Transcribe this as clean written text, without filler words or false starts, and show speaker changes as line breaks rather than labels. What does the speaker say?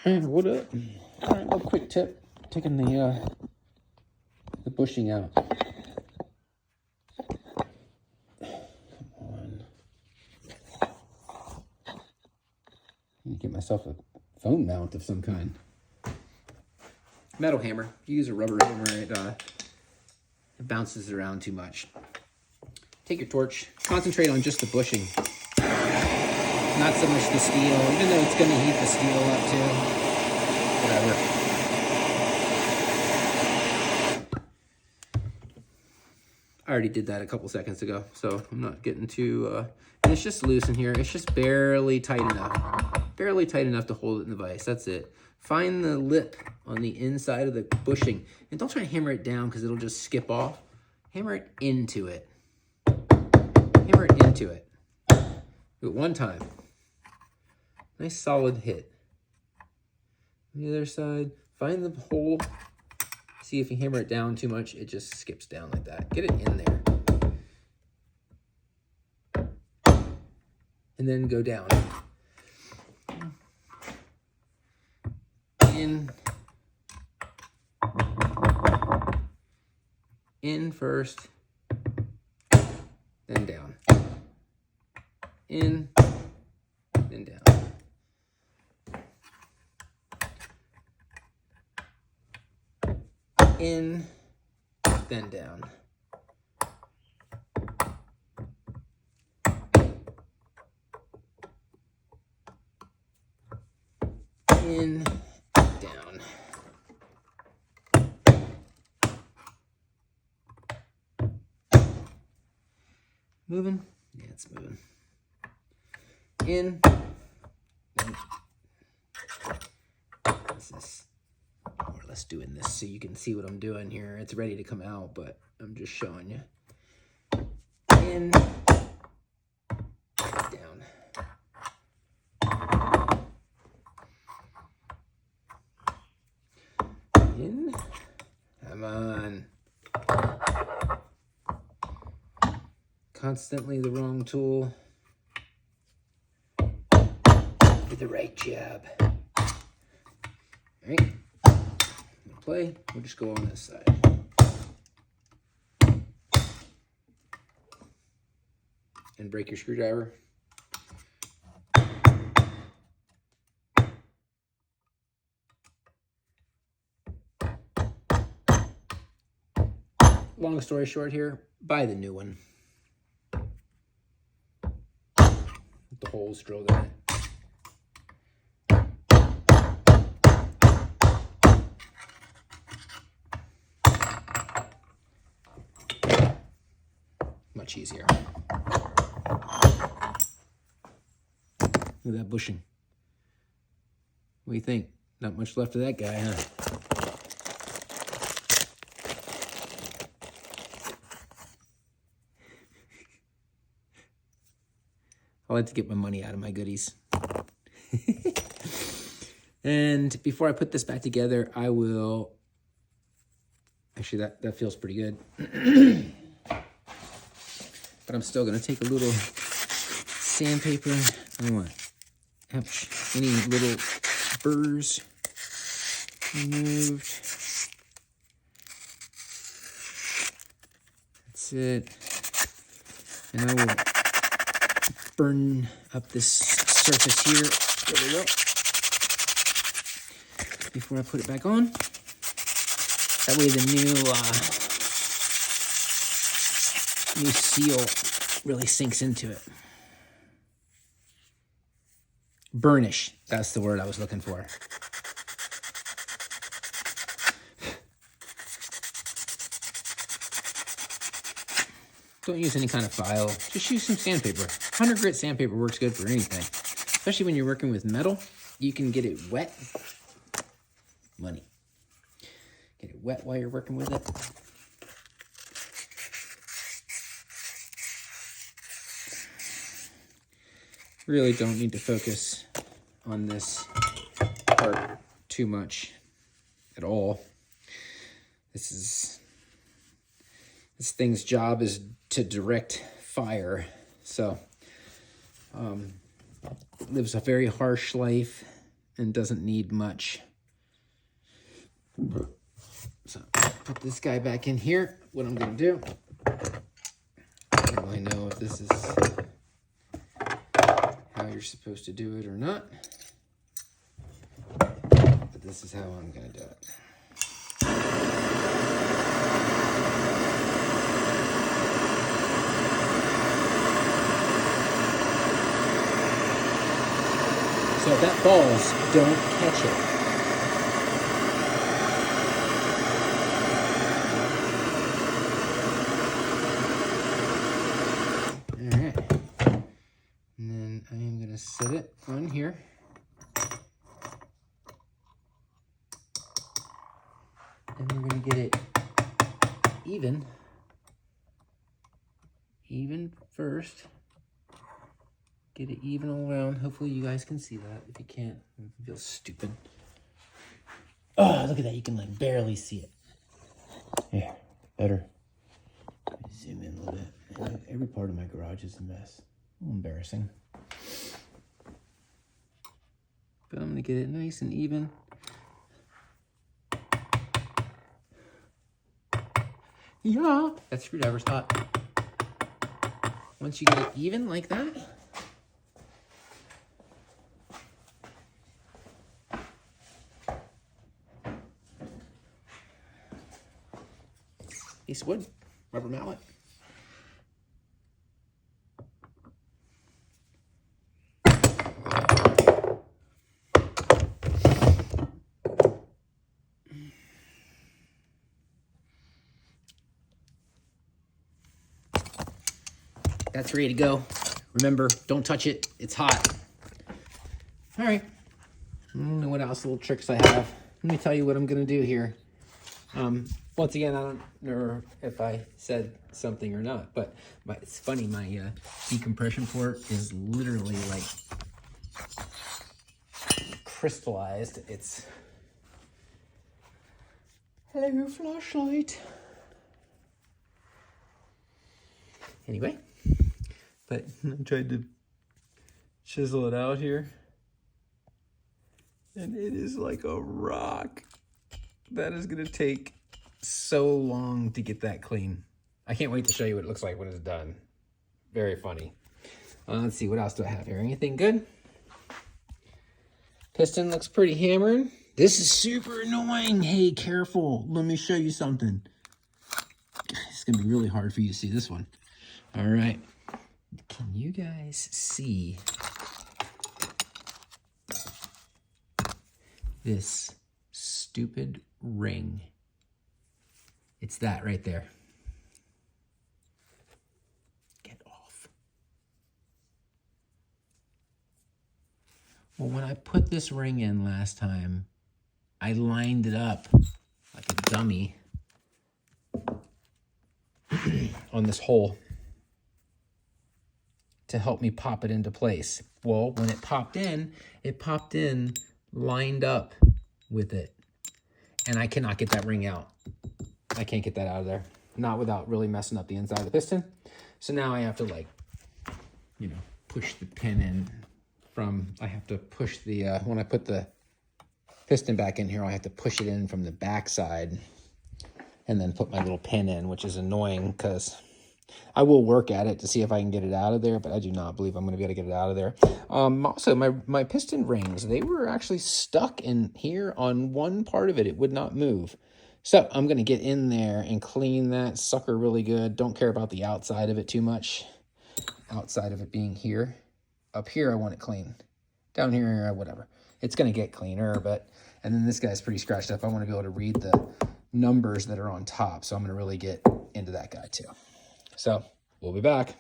Hey, what up? All right, a quick tip. Taking the bushing out. Come on. I need to get myself a phone mount of some kind. Metal hammer. You use a rubber hammer, it bounces around too much. Take your torch. Concentrate on just the bushing. Not so much the steel, even though it's going to heat the steel up too. Whatever. I already did that a couple seconds ago, so I'm not getting too... and it's just loose in here. It's just barely tight enough. Barely tight enough to hold it in the vise. That's it. Find the lip on the inside of the bushing. And don't try to hammer it down because it'll just skip off. Hammer it into it. Hammer it into it. Do it one time. Nice solid hit. On the other side, find the hole. See if you hammer it down too much, it just skips down like that. Get it in there. And then go down. In first, then down. In, then down. In, then down. In, down. Moving? Yeah, it's moving. In. This is more or less doing this so you can see what I'm doing here. It's ready to come out, but I'm just showing you. In. Down. In. Come on. Constantly the wrong tool. Do the right job. All right. Play. We'll just go on this side. And break your screwdriver. Long story short here, buy the new one. With the holes drilled in it. Much easier. Look at that bushing. What do you think? Not much left of that guy, huh? I like to get my money out of my goodies. And before I put this back together, I will... Actually, that feels pretty good. But I'm still going to take a little sandpaper. I want, ouch, any little burrs removed. That's it. And I will burn up this surface here. There we go. Before I put it back on. That way the new seal really sinks into it. Burnish, that's the word I was looking for. Don't use any kind of file, just use some sandpaper. 100 grit sandpaper works good for anything. Especially when you're working with metal, you can get it wet. Money. Get it wet while you're working with it. Really don't need to focus on this part too much at all. This thing's job is to direct fire. So it lives a very harsh life, and doesn't need much. So put this guy back in here. What I'm gonna do, I don't really know if this is how you're supposed to do it or not, but this is how I'm gonna do it. So if that falls, don't catch it. All right. And then I am going to set it on here. And we're going to get it even first. Get it even all around. Hopefully you guys can see that. If you can't, I feel stupid. Oh, look at that. You can like barely see it. Yeah, better. Zoom in a little bit. Every part of my garage is a mess. A little embarrassing. But I'm gonna get it nice and even. Yeah, that screwdriver's hot. Once you get it even like that, piece of wood, rubber mallet. That's ready to go. Remember, don't touch it. It's hot. All right. I don't know what else little tricks I have. Let me tell you what I'm going to do here. Once again, I don't know if I said something or not, but it's funny. My decompression port is literally like crystallized. It's hello flashlight. Anyway, but I tried to chisel it out here, and it is like a rock. That is gonna take so long to get that clean. I can't wait to show you what it looks like when it's done. Very funny. Let's see, what else do I have here? Anything good? Piston looks pretty hammered. This is super annoying. Hey, careful. Let me show you something. It's gonna be really hard for you to see this one. All right. Can you guys see this stupid ring? It's that right there. Get off. Well, when I put this ring in last time, I lined it up like a dummy on this hole to help me pop it into place. Well, when it popped in lined up with it. And I cannot get that ring out. I can't get that out of there. Not without really messing up the inside of the piston. So now I have to like, you know, push the pin in from, I have to push the, when I put the piston back in here, I have to push it in from the back side and then put my little pin in, which is annoying because I will work at it to see if I can get it out of there, but I do not believe I'm going to be able to get it out of there. Also, my piston rings, they were actually stuck in here on one part of it. It would not move. So I'm going to get in there and clean that sucker really good. Don't care about the outside of it too much. Outside of it being here. Up here, I want it clean. Down here, whatever. It's going to get cleaner, but, and then this guy's pretty scratched up. I want to be able to read the numbers that are on top. So I'm going to really get into that guy too. So we'll be back.